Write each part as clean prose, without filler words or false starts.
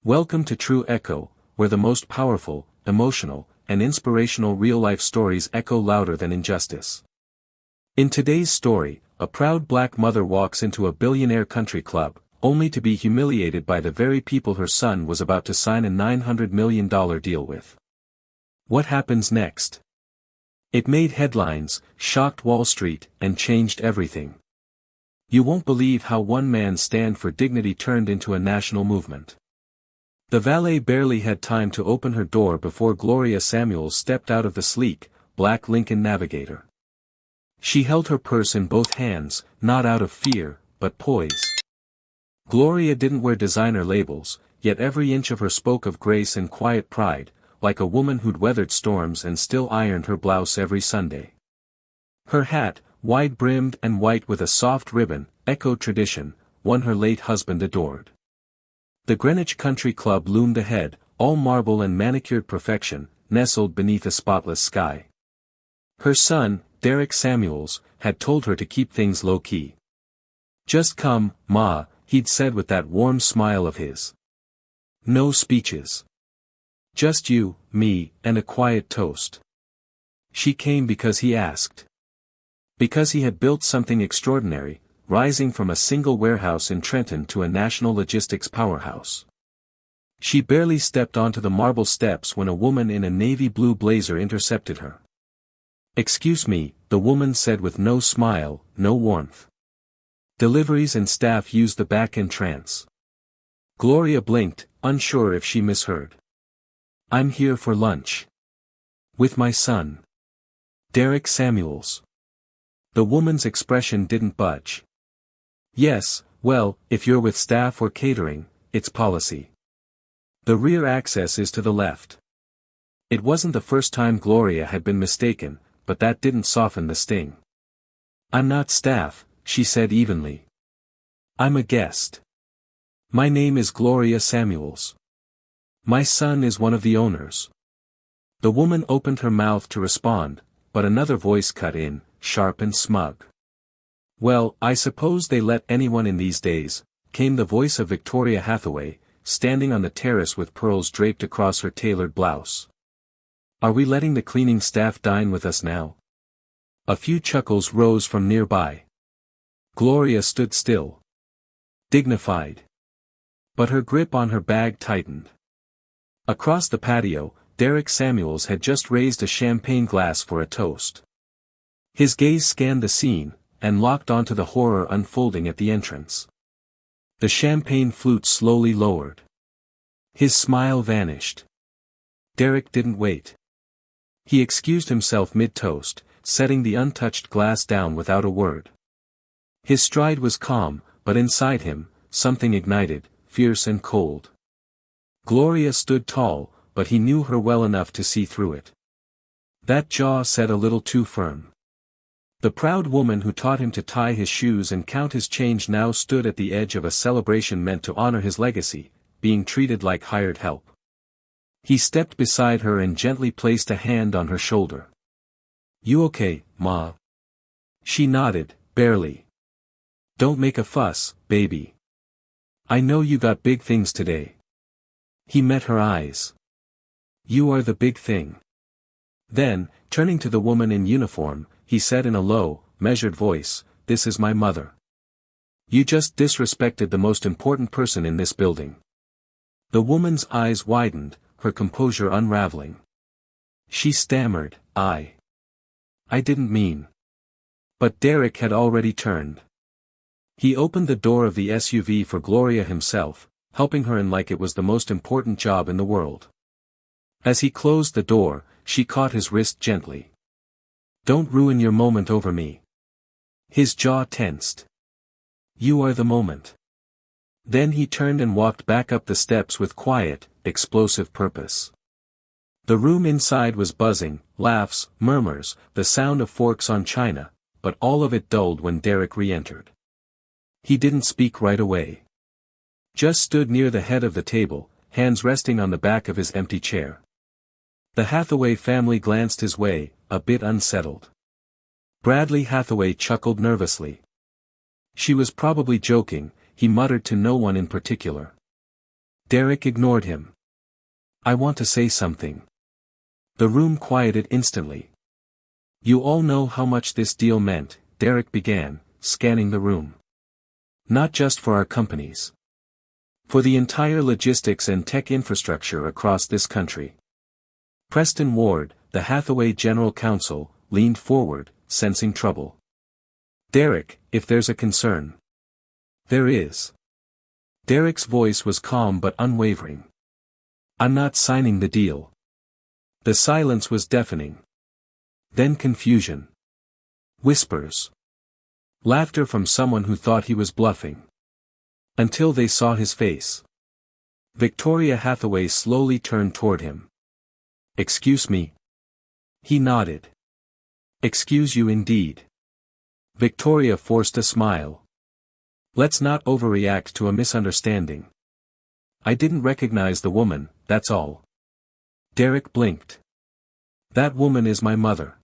Welcome to True Echo, where the most powerful, emotional, and inspirational real-life stories echo louder than injustice. In today's story, a proud black mother walks into a billionaire country club, only to be humiliated by the very people her son was about to sign a $900 million deal with. What happens next? It made headlines, shocked Wall Street, and changed everything. You won't believe how one man's stand for dignity turned into a national movement. The valet barely had time to open her door before Gloria Samuels stepped out of the sleek, black Lincoln Navigator. She held her purse in both hands, not out of fear, but poise. Gloria didn't wear designer labels, yet every inch of her spoke of grace and quiet pride, like a woman who'd weathered storms and still ironed her blouse every Sunday. Her hat, wide-brimmed and white with a soft ribbon, echoed tradition, one her late husband adored. The Greenwich Country Club loomed ahead, all marble and manicured perfection, nestled beneath a spotless sky. Her son, Derek Samuels, had told her to keep things low-key. "Just come, Ma," he'd said with that warm smile of his. "No speeches. Just you, me, and a quiet toast." She came because he asked. Because he had built something extraordinary, rising from a single warehouse in Trenton to a national logistics powerhouse. She barely stepped onto the marble steps when a woman in a navy blue blazer intercepted her. "Excuse me," the woman said with no smile, no warmth. "Deliveries and staff use the back entrance." Gloria blinked, unsure if she misheard. "I'm here for lunch. With my son. Derek Samuels." The woman's expression didn't budge. "Yes, well, if you're with staff or catering, it's policy. The rear access is to the left." It wasn't the first time Gloria had been mistaken, but that didn't soften the sting. "I'm not staff," she said evenly. "I'm a guest. My name is Gloria Samuels. My son is one of the owners." The woman opened her mouth to respond, but another voice cut in, sharp and smug. "Well, I suppose they let anyone in these days," came the voice of Victoria Hathaway, standing on the terrace with pearls draped across her tailored blouse. "Are we letting the cleaning staff dine with us now?" A few chuckles rose from nearby. Gloria stood still. Dignified. But her grip on her bag tightened. Across the patio, Derek Samuels had just raised a champagne glass for a toast. His gaze scanned the scene, and locked onto the horror unfolding at the entrance. The champagne flute slowly lowered. His smile vanished. Derek didn't wait. He excused himself mid-toast, setting the untouched glass down without a word. His stride was calm, but inside him, something ignited, fierce and cold. Gloria stood tall, but he knew her well enough to see through it. That jaw set a little too firm. The proud woman who taught him to tie his shoes and count his change now stood at the edge of a celebration meant to honor his legacy, being treated like hired help. He stepped beside her and gently placed a hand on her shoulder. "You okay, Ma?" She nodded, barely. "Don't make a fuss, baby. I know you got big things today." He met her eyes. "You are the big thing." Then, turning to the woman in uniform, he said in a low, measured voice, "This is my mother. You just disrespected the most important person in this building." The woman's eyes widened, her composure unraveling. She stammered, I didn't mean." But Derek had already turned. He opened the door of the SUV for Gloria himself, helping her in like it was the most important job in the world. As he closed the door, she caught his wrist gently. "Don't ruin your moment over me." His jaw tensed. "You are the moment." Then he turned and walked back up the steps with quiet, explosive purpose. The room inside was buzzing, laughs, murmurs, the sound of forks on china, but all of it dulled when Derek re-entered. He didn't speak right away. Just stood near the head of the table, hands resting on the back of his empty chair. The Hathaway family glanced his way, a bit unsettled. Bradley Hathaway chuckled nervously. She was probably joking, he muttered to no one in particular. Derek ignored him. I want to say something. The room quieted instantly. You all know how much this deal meant, Derek began, scanning the room. Not just for our companies. For the entire logistics and tech infrastructure across this country. Preston Ward, the Hathaway General Counsel, leaned forward, sensing trouble. Derek, if there's a concern. There is. Derek's voice was calm but unwavering. I'm not signing the deal. The silence was deafening. Then confusion. Whispers. Laughter from someone who thought he was bluffing. Until they saw his face. Victoria Hathaway slowly turned toward him. Excuse me. He nodded. Excuse you indeed. Victoria forced a smile. Let's not overreact to a misunderstanding. I didn't recognize the woman, that's all. Derek blinked. That woman is my mother.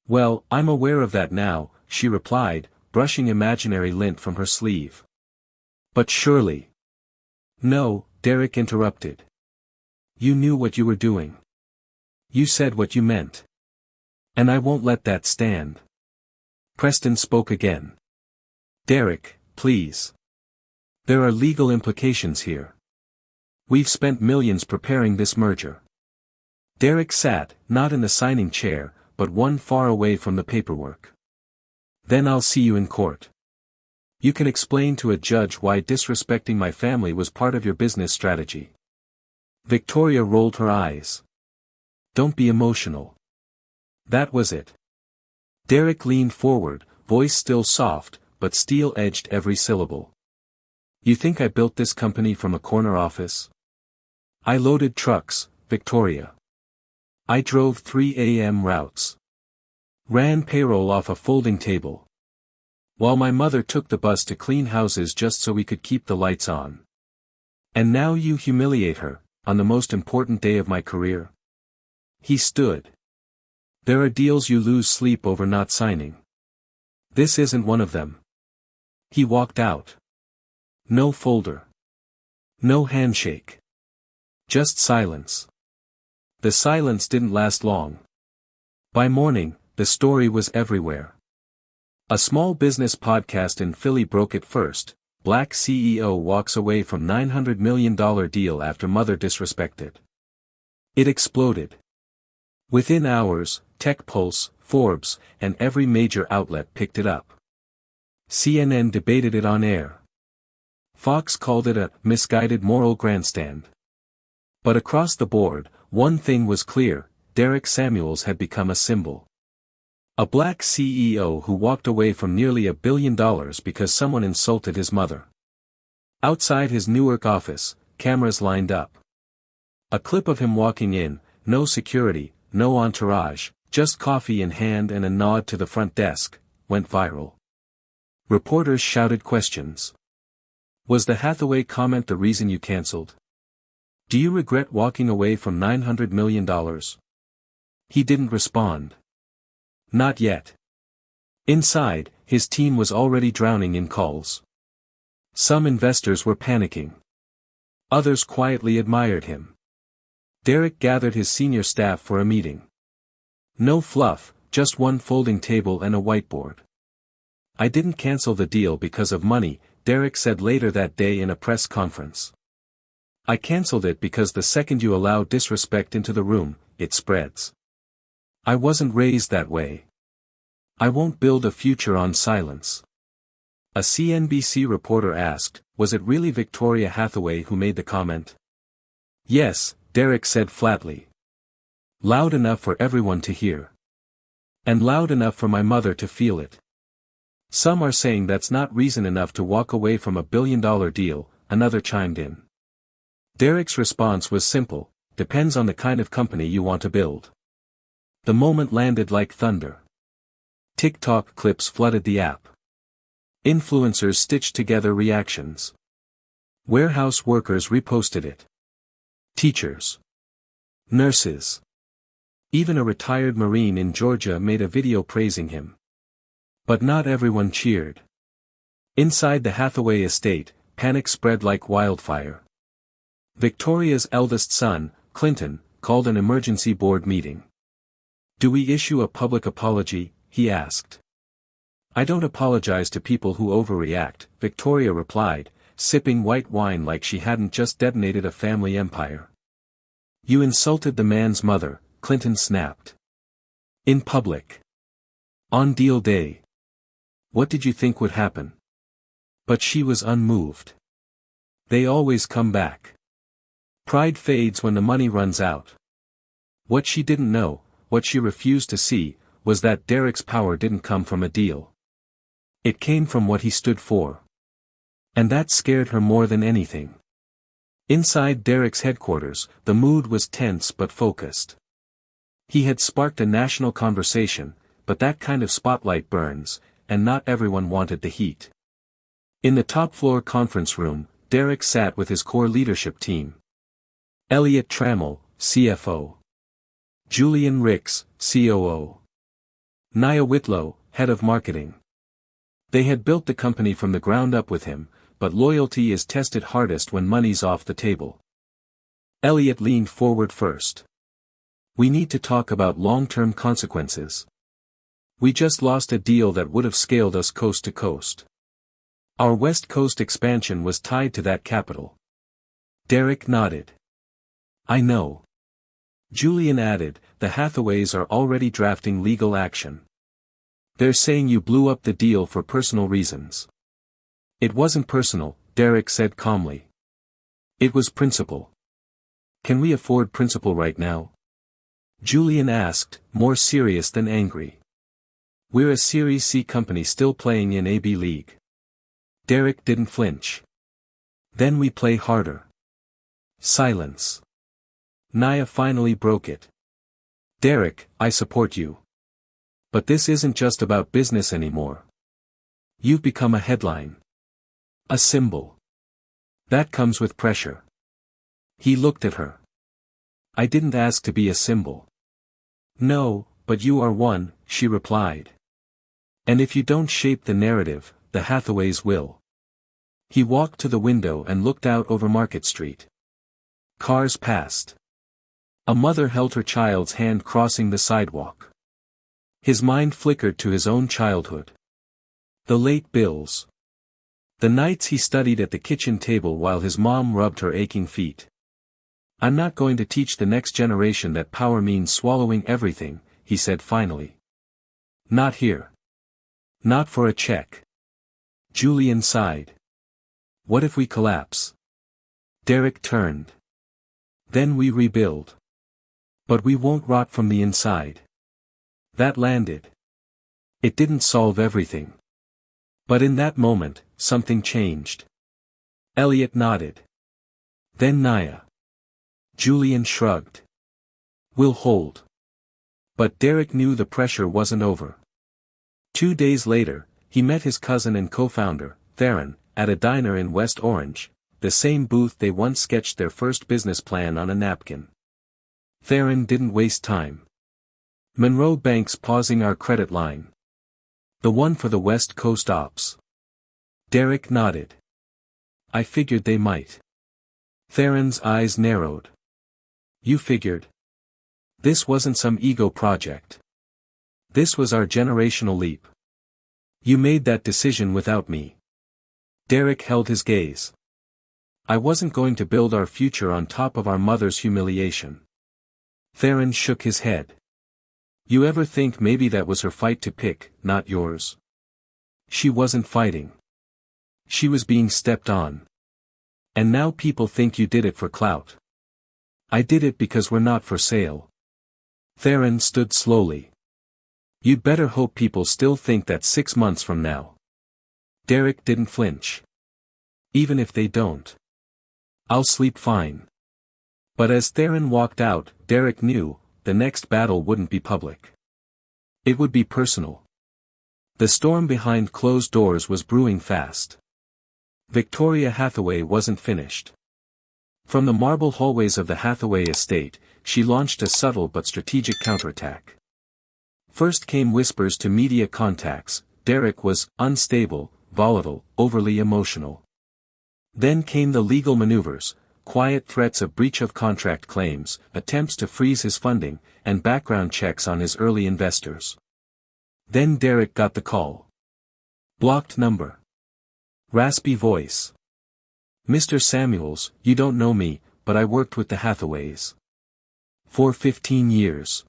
Well, I'm aware of that now, she replied, brushing imaginary lint from her sleeve. But surely. No, Derek interrupted. You knew what you were doing. You said what you meant. And I won't let that stand. Preston spoke again. Derek, please. There are legal implications here. We've spent millions preparing this merger. Derek sat, not in the signing chair, but one far away from the paperwork. Then I'll see you in court. You can explain to a judge why disrespecting my family was part of your business strategy. Victoria rolled her eyes. Don't be emotional. That was it. Derek leaned forward, voice still soft, but steel-edged every syllable. You think I built this company from a corner office? I loaded trucks, Victoria. I drove 3 a.m. routes. Ran payroll off a folding table. While my mother took the bus to clean houses just so we could keep the lights on. And now you humiliate her, on the most important day of my career? He stood. There are deals you lose sleep over not signing. This isn't one of them. He walked out. No folder. No handshake. Just silence. The silence didn't last long. By morning, the story was everywhere. A small business podcast in Philly broke it first. Black CEO walks away from $900 million deal after mother disrespected. It exploded. Within hours, Tech Pulse, Forbes, and every major outlet picked it up. CNN debated it on air. Fox called it a misguided moral grandstand. But across the board, one thing was clear: Gloria Samuels had become a symbol. A black CEO who walked away from nearly $1 billion because someone insulted his mother. Outside his Newark office, cameras lined up. A clip of him walking in, no security, no entourage, just coffee in hand and a nod to the front desk, went viral. Reporters shouted questions. Was the Hathaway comment the reason you cancelled? Do you regret walking away from $900 million? He didn't respond. Not yet. Inside, his team was already drowning in calls. Some investors were panicking. Others quietly admired him. Derek gathered his senior staff for a meeting. No fluff, just one folding table and a whiteboard. I didn't cancel the deal because of money, Derek said later that day in a press conference. I canceled it because the second you allow disrespect into the room, it spreads. I wasn't raised that way. I won't build a future on silence. A CNBC reporter asked, was it really Victoria Hathaway who made the comment? Yes, Derek said flatly. Loud enough for everyone to hear. And loud enough for my mother to feel it. Some are saying that's not reason enough to walk away from $1 billion deal, another chimed in. Derek's response was simple: depends on the kind of company you want to build. The moment landed like thunder. TikTok clips flooded the app. Influencers stitched together reactions. Warehouse workers reposted it. Teachers. Nurses. Even a retired Marine in Georgia made a video praising him. But not everyone cheered. Inside the Hathaway estate, panic spread like wildfire. Victoria's eldest son, Clinton, called an emergency board meeting. "Do we issue a public apology?" he asked. "I don't apologize to people who overreact," Victoria replied, sipping white wine like she hadn't just detonated a family empire. "You insulted the man's mother," Clinton snapped. "In public. On deal day. What did you think would happen?" But she was unmoved. "They always come back. Pride fades when the money runs out." What she didn't know, what she refused to see, was that Derek's power didn't come from a deal. It came from what he stood for. And that scared her more than anything. Inside Derek's headquarters, the mood was tense but focused. He had sparked a national conversation, but that kind of spotlight burns, and not everyone wanted the heat. In the top-floor conference room, Derek sat with his core leadership team. Elliot Trammell, CFO. Julian Ricks, COO. Nia Whitlow, head of marketing. They had built the company from the ground up with him, but loyalty is tested hardest when money's off the table. Elliot leaned forward first. "We need to talk about long-term consequences. We just lost a deal that would have scaled us coast to coast. Our West Coast expansion was tied to that capital." Derek nodded. "I know." Julian added, "The Hathaways are already drafting legal action. They're saying you blew up the deal for personal reasons." "It wasn't personal," Derek said calmly. "It was principle." "Can we afford principle right now?" Julian asked, more serious than angry. "We're a Series C company still playing in AB League." Derek didn't flinch. "Then we play harder." Silence. Nia finally broke it. "Derek, I support you. But this isn't just about business anymore. You've become a headline. A symbol. That comes with pressure." He looked at her. "I didn't ask to be a symbol." "No, but you are one," she replied. "And if you don't shape the narrative, the Hathaways will." He walked to the window and looked out over Market Street. Cars passed. A mother held her child's hand crossing the sidewalk. His mind flickered to his own childhood. The late bills. The nights he studied at the kitchen table while his mom rubbed her aching feet. "I'm not going to teach the next generation that power means swallowing everything," he said finally. "Not here. Not for a check." Julian sighed. "What if we collapse?" Derek turned. "Then we rebuild. But we won't rot from the inside." That landed. It didn't solve everything. But in that moment, something changed. Elliot nodded. "Then Nia." Julian shrugged. "We'll hold." But Derek knew the pressure wasn't over. 2 days later, he met his cousin and co-founder, Theron, at a diner in West Orange, the same booth they once sketched their first business plan on a napkin. Theron didn't waste time. "Monroe Bank's pausing our credit line. The one for the West Coast ops." Derek nodded. "I figured they might." Theron's eyes narrowed. "You figured? This wasn't some ego project. This was our generational leap. You made that decision without me." Derek held his gaze. "I wasn't going to build our future on top of our mother's humiliation." Theron shook his head. "You ever think maybe that was her fight to pick, not yours? She wasn't fighting. She was being stepped on. And now people think you did it for clout. I did it because we're not for sale." Theron stood slowly. "You'd better hope people still think that 6 months from now." Derek didn't flinch. "Even if they don't. I'll sleep fine." But as Theron walked out, Derek knew, the next battle wouldn't be public. It would be personal. The storm behind closed doors was brewing fast. Victoria Hathaway wasn't finished. From the marble hallways of the Hathaway estate, she launched a subtle but strategic counterattack. First came whispers to media contacts: Derek was unstable, volatile, overly emotional. Then came the legal maneuvers: quiet threats of breach of contract claims, attempts to freeze his funding, and background checks on his early investors. Then Derek got the call. Blocked number. Raspy voice. Mr. Samuels, you don't know me, but I worked with the Hathaways for 15 years.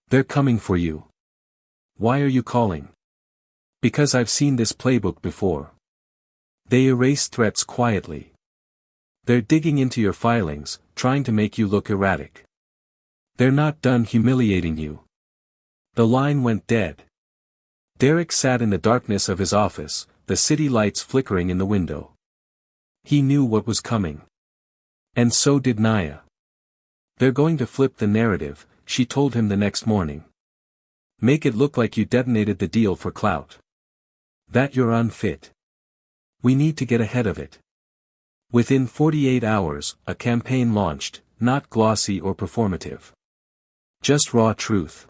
They're coming for you. Why are you calling? Because I've seen this playbook before. They erase threats quietly. They're digging into your filings, trying to make you look erratic. They're not done humiliating you. The line went dead. Derek sat in the darkness of his office, the city lights flickering in the window. He knew what was coming. And so did Naya. They're going to flip the narrative, she told him the next morning. Make it look like you detonated the deal for clout. That you're unfit. We need to get ahead of it. Within 48 hours, a campaign launched, not glossy or performative. Just raw truth.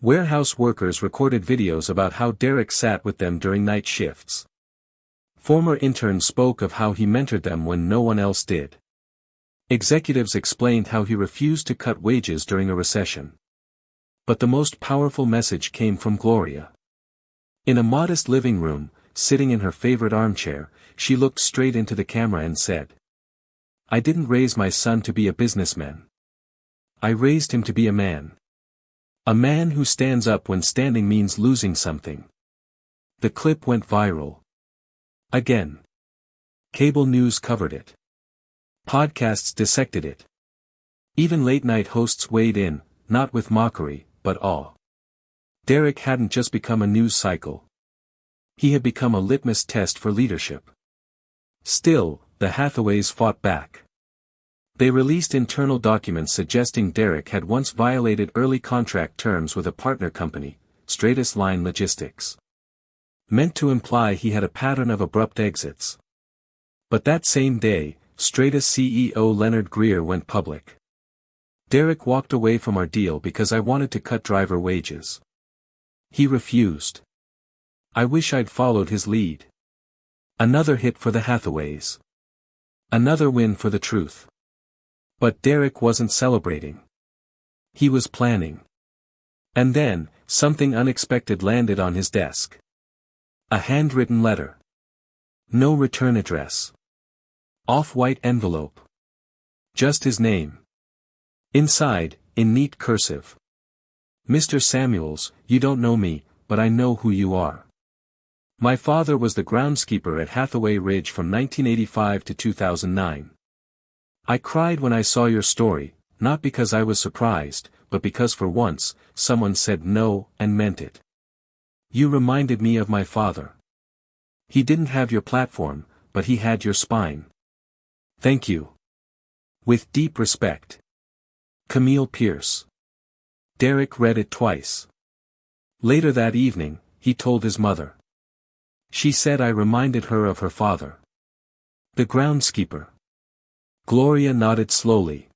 Warehouse workers recorded videos about how Derek sat with them during night shifts. Former interns spoke of how he mentored them when no one else did. Executives explained how he refused to cut wages during a recession. But the most powerful message came from Gloria. In a modest living room, sitting in her favorite armchair, she looked straight into the camera and said, I didn't raise my son to be a businessman. I raised him to be a man. A man who stands up when standing means losing something. The clip went viral. Again. Cable news covered it. Podcasts dissected it. Even late-night hosts weighed in, not with mockery, but awe. Derek hadn't just become a news cycle. He had become a litmus test for leadership. Still, the Hathaways fought back. They released internal documents suggesting Derek had once violated early contract terms with a partner company, Stratus Line Logistics. Meant to imply he had a pattern of abrupt exits. But that same day, Stratus CEO Leonard Greer went public. Derek walked away from our deal because I wanted to cut driver wages. He refused. I wish I'd followed his lead. Another hit for the Hathaways. Another win for the truth. But Derek wasn't celebrating. He was planning. And then, something unexpected landed on his desk. A handwritten letter. No return address. Off-white envelope. Just his name. Inside, in neat cursive. Mr. Samuels, you don't know me, but I know who you are. My father was the groundskeeper at Hathaway Ridge from 1985 to 2009. I cried when I saw your story, not because I was surprised, but because for once, someone said no and meant it. You reminded me of my father. He didn't have your platform, but he had your spine. Thank you. With deep respect. Camille Pierce. Derek read it twice. Later that evening, he told his mother. She said I reminded her of her father. The groundskeeper. Gloria nodded slowly.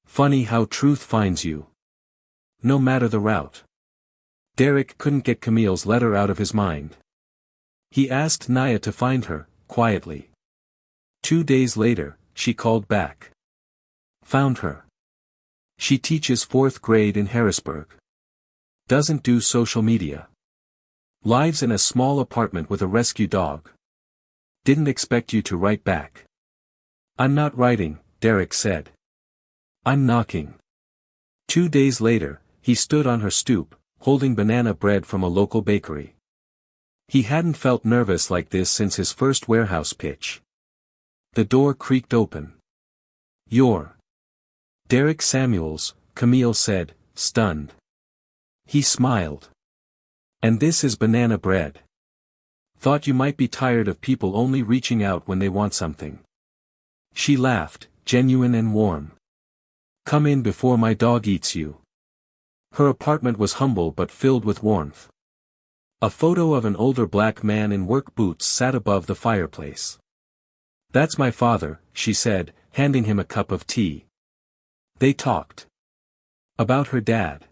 Funny how truth finds you. No matter the route. Derek couldn't get Camille's letter out of his mind. He asked Naya to find her, quietly. 2 days later, she called back. Found her. She teaches 4th grade in Harrisburg. Doesn't do social media. Lives in a small apartment with a rescue dog. Didn't expect you to write back. I'm not writing, Derek said. I'm knocking. 2 days later, he stood on her stoop, holding banana bread from a local bakery. He hadn't felt nervous like this since his first warehouse pitch. The door creaked open. You're Derek Samuels, Camille said, stunned. He smiled. And this is banana bread. Thought you might be tired of people only reaching out when they want something. She laughed, genuine and warm. Come in before my dog eats you. Her apartment was humble but filled with warmth. A photo of an older black man in work boots sat above the fireplace. That's my father, she said, handing him a cup of tea. They talked. About her dad.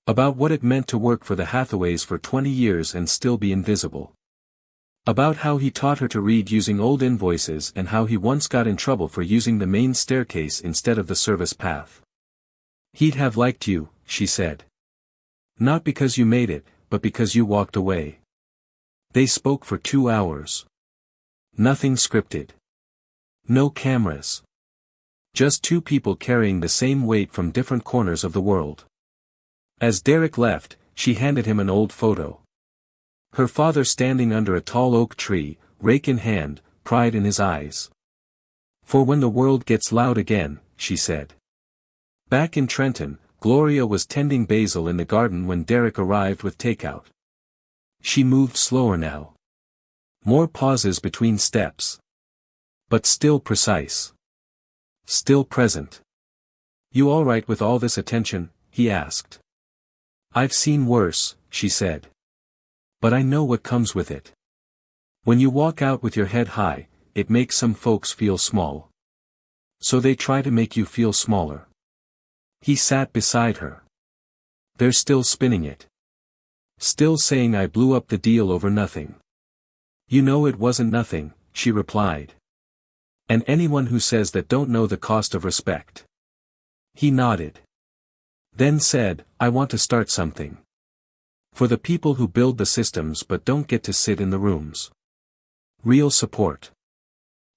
About what it meant to work for the Hathaways for 20 years and still be invisible. About how he taught her to read using old invoices and how he once got in trouble for using the main staircase instead of the service path. "He'd have liked you," she said. "Not because you made it, but because you walked away." They spoke for 2 hours. Nothing scripted. No cameras. Just two people carrying the same weight from different corners of the world. As Derek left, she handed him an old photo. Her father standing under a tall oak tree, rake in hand, pride in his eyes. "For when the world gets loud again," she said. Back in Trenton, Gloria was tending basil in the garden when Derek arrived with takeout. She moved slower now. More pauses between steps. But still precise. Still present. "You all right with all this attention?" he asked. "I've seen worse," she said. "But I know what comes with it. When you walk out with your head high, it makes some folks feel small. So they try to make you feel smaller." He sat beside her. "They're still spinning it. Still saying I blew up the deal over nothing." "You know it wasn't nothing," she replied. "And anyone who says that don't know the cost of respect." He nodded. Then said, "I want to start something. For the people who build the systems but don't get to sit in the rooms. Real support.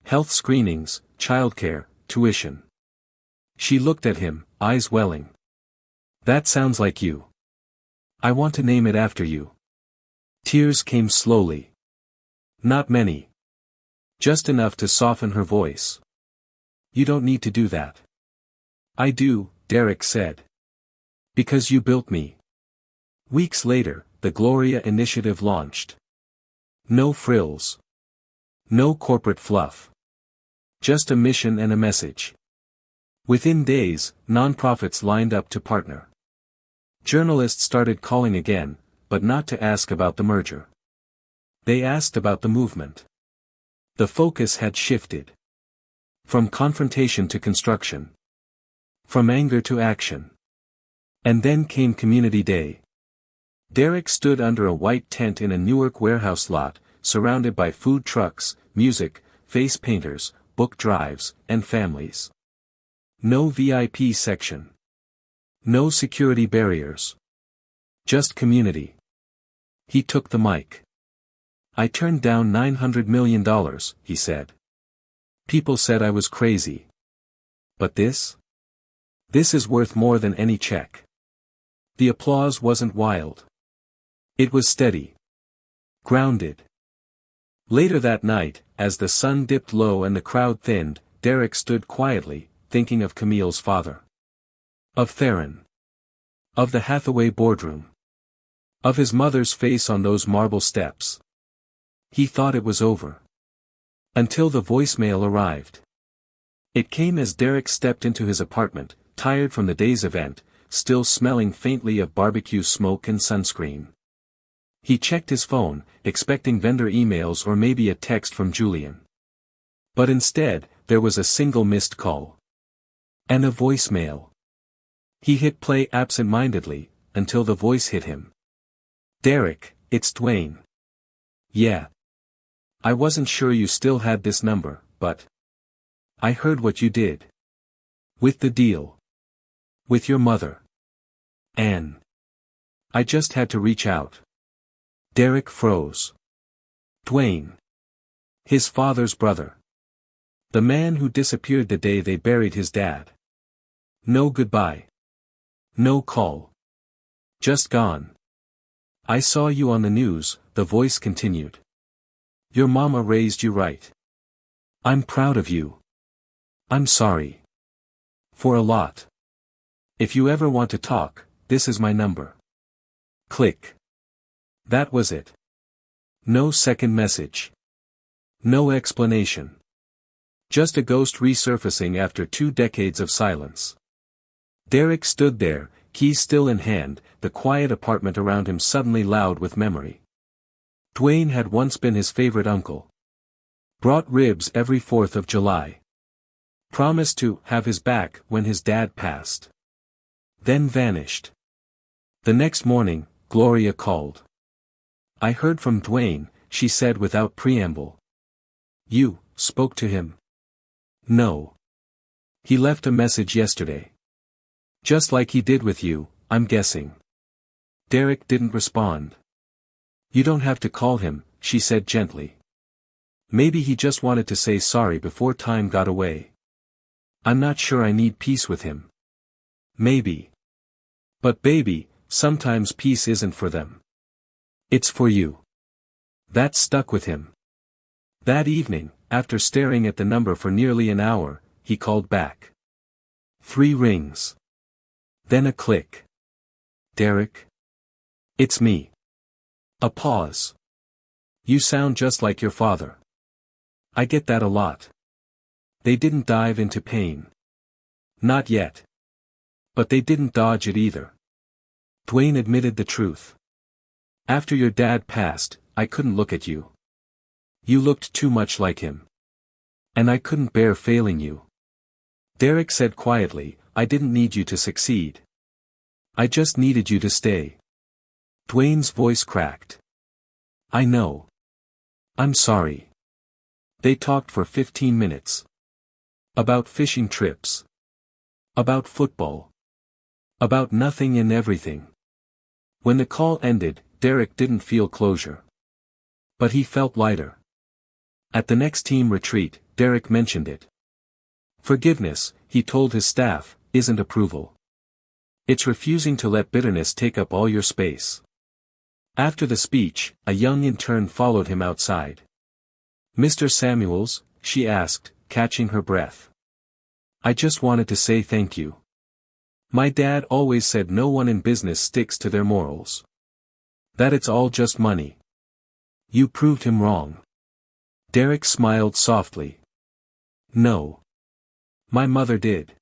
Health screenings, childcare, tuition." She looked at him, eyes welling. "That sounds like you. I want to name it after you." Tears came slowly. Not many. Just enough to soften her voice. "You don't need to do that." "I do," Derek said. "Because you built me." Weeks later, the Gloria Initiative launched. No frills. No corporate fluff. Just a mission and a message. Within days, nonprofits lined up to partner. Journalists started calling again, but not to ask about the merger. They asked about the movement. The focus had shifted. From confrontation to construction. From anger to action. And then came Community Day. Derek stood under a white tent in a Newark warehouse lot, surrounded by food trucks, music, face painters, book drives, and families. No VIP section. No security barriers. Just community. He took the mic. "I turned down $900 million, he said. "People said I was crazy. But this? This is worth more than any check." The applause wasn't wild. It was steady. Grounded. Later that night, as the sun dipped low and the crowd thinned, Derek stood quietly, thinking of Camille's father. Of Theron. Of the Hathaway boardroom. Of his mother's face on those marble steps. He thought it was over. Until the voicemail arrived. It came as Derek stepped into his apartment, tired from the day's event, still smelling faintly of barbecue smoke and sunscreen. He checked his phone, expecting vendor emails or maybe a text from Julian. But instead, there was a single missed call. And a voicemail. He hit play absent-mindedly, until the voice hit him. "Derek, it's Dwayne." "Yeah. I wasn't sure you still had this number, but I heard what you did. With the deal. With your mother. Anne. I just had to reach out." Derek froze. Dwayne. His father's brother. The man who disappeared the day they buried his dad. No goodbye. No call. Just gone. "I saw you on the news," the voice continued. "Your mama raised you right. I'm proud of you. I'm sorry. For a lot. If you ever want to talk, this is my number." Click. That was it. No second message. No explanation. Just a ghost resurfacing after 2 decades of silence. Derek stood there, keys still in hand, the quiet apartment around him suddenly loud with memory. Dwayne had once been his favorite uncle. Brought ribs every 4th of July. Promised to have his back when his dad passed. Then vanished. The next morning, Gloria called. "I heard from Dwayne," she said without preamble. You spoke to him? No. He left a message yesterday. Just like he did with you, I'm guessing. Derek didn't respond. You don't have to call him, she said gently. Maybe he just wanted to say sorry before time got away. I'm not sure I need peace with him. Maybe. But baby, sometimes peace isn't for them. It's for you. That stuck with him. That evening, after staring at the number for nearly an hour, he called back. 3 rings. Then a click. Derek? It's me. A pause. You sound just like your father. I get that a lot. They didn't dive into pain. Not yet. But they didn't dodge it either. Dwayne admitted the truth. After your dad passed, I couldn't look at you. You looked too much like him. And I couldn't bear failing you. Derek said quietly, I didn't need you to succeed. I just needed you to stay. Dwayne's voice cracked. I know. I'm sorry. They talked for 15 minutes. About fishing trips. About football. About nothing and everything. When the call ended, Derek didn't feel closure. But he felt lighter. At the next team retreat, Derek mentioned it. Forgiveness, he told his staff, isn't approval. It's refusing to let bitterness take up all your space. After the speech, a young intern followed him outside. Mr. Samuels, she asked, catching her breath. I just wanted to say thank you. My dad always said no one in business sticks to their morals. That it's all just money. You proved him wrong. Derek smiled softly. No. My mother did.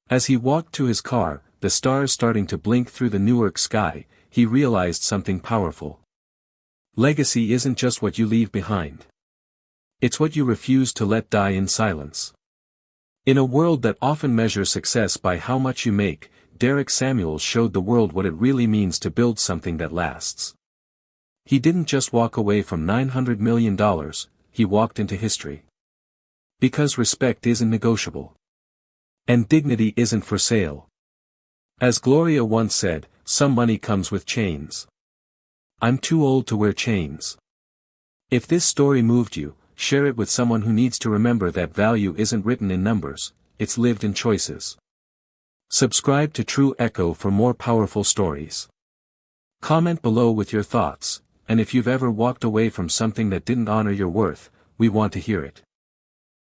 As he walked to his car, the stars starting to blink through the Newark sky, he realized something powerful. Legacy isn't just what you leave behind. It's what you refuse to let die in silence. In a world that often measures success by how much you make, Derek Samuels showed the world what it really means to build something that lasts. He didn't just walk away from $900 million, he walked into history. Because respect isn't negotiable. And dignity isn't for sale. As Gloria once said, some money comes with chains. I'm too old to wear chains. If this story moved you, share it with someone who needs to remember that value isn't written in numbers, it's lived in choices. Subscribe to True Echo for more powerful stories. Comment below with your thoughts, and if you've ever walked away from something that didn't honor your worth, we want to hear it.